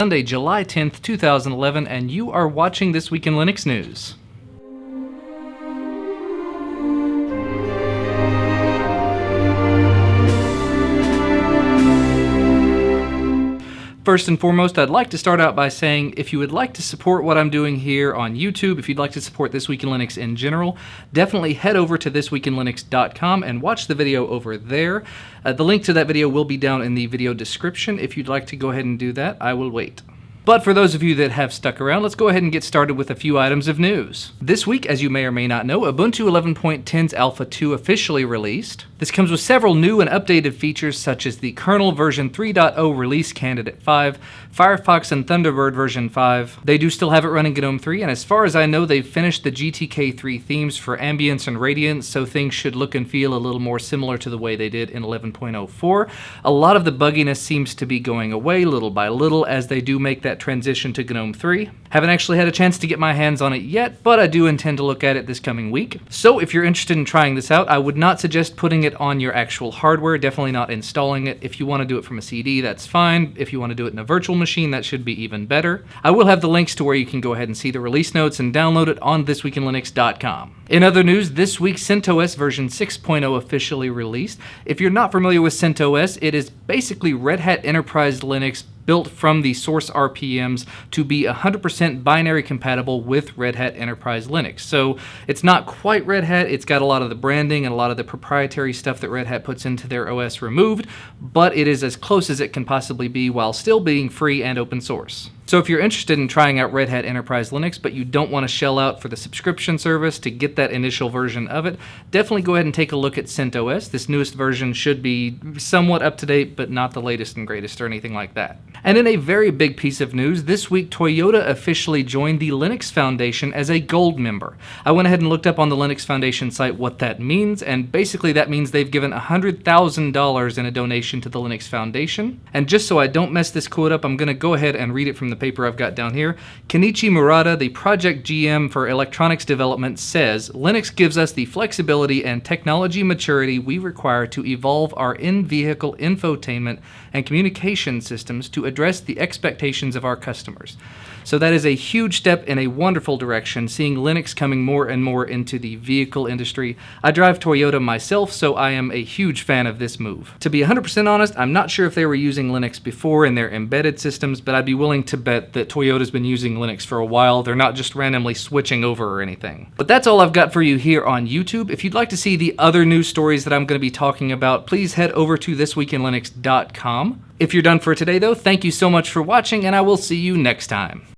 Sunday, July 10th, 2011, and you are watching This Week in Linux News. First and foremost, I'd like to start out by saying if you would like to support what I'm doing here on YouTube, if you'd like to support This Week in Linux in general, definitely head over to thisweekinlinux.com and watch the video over there. The link to that video will be down in the video description. If you'd like to go ahead and do that, I will wait. But for those of you that have stuck around, let's go ahead and get started with a few items of news. This week, as you may or may not know, Ubuntu 11.10's Alpha 2 officially released. This comes with several new and updated features such as the kernel version 3.0 release candidate 5, Firefox and Thunderbird version 5. They do still have it running GNOME 3, and as far as I know, they've finished the GTK3 themes for ambience and radiance, so things should look and feel a little more similar to the way they did in 11.04. A lot of the bugginess seems to be going away little by little as they do make that transition to GNOME 3. Haven't actually had a chance to get my hands on it yet, but I do intend to look at it this coming week. So if you're interested in trying this out, I would not suggest putting it on your actual hardware, definitely not installing it. If you want to do it from a CD, that's fine. If you want to do it in a virtual machine, that should be even better. I will have the links to where you can go ahead and see the release notes and download it on thisweekinlinux.com. In other news, this week CentOS version 6.0 officially released. If you're not familiar with CentOS, it is basically Red Hat Enterprise Linux built from the source RPMs to be 100% binary compatible with Red Hat Enterprise Linux. So it's not quite Red Hat, it's got a lot of the branding and a lot of the proprietary stuff that Red Hat puts into their OS removed, but it is as close as it can possibly be while still being free and open source. So if you're interested in trying out Red Hat Enterprise Linux, but you don't want to shell out for the subscription service to get that initial version of it, definitely go ahead and take a look at CentOS. This newest version should be somewhat up to date, but not the latest and greatest or anything like that. And in a very big piece of news, this week Toyota officially joined the Linux Foundation as a gold member. I went ahead and looked up on the Linux Foundation site what that means, and basically that means they've given $100,000 in a donation to the Linux Foundation. And just so I don't mess this quote up, I'm going to go ahead and read it from the paper I've got down here. Kenichi Murata, the project GM for electronics development, says, "Linux gives us the flexibility and technology maturity we require to evolve our in-vehicle infotainment and communication systems to address the expectations of our customers." So that is a huge step in a wonderful direction, seeing Linux coming more and more into the vehicle industry. I drive Toyota myself, so I am a huge fan of this move. To be 100% honest, I'm not sure if they were using Linux before in their embedded systems, but I'd be willing to bet that Toyota's been using Linux for a while. They're not just randomly switching over or anything. But that's all I've got for you here on YouTube. If you'd like to see the other news stories that I'm going to be talking about, please head over to thisweekinlinux.com. If you're done for today, though, thank you so much for watching, and I will see you next time.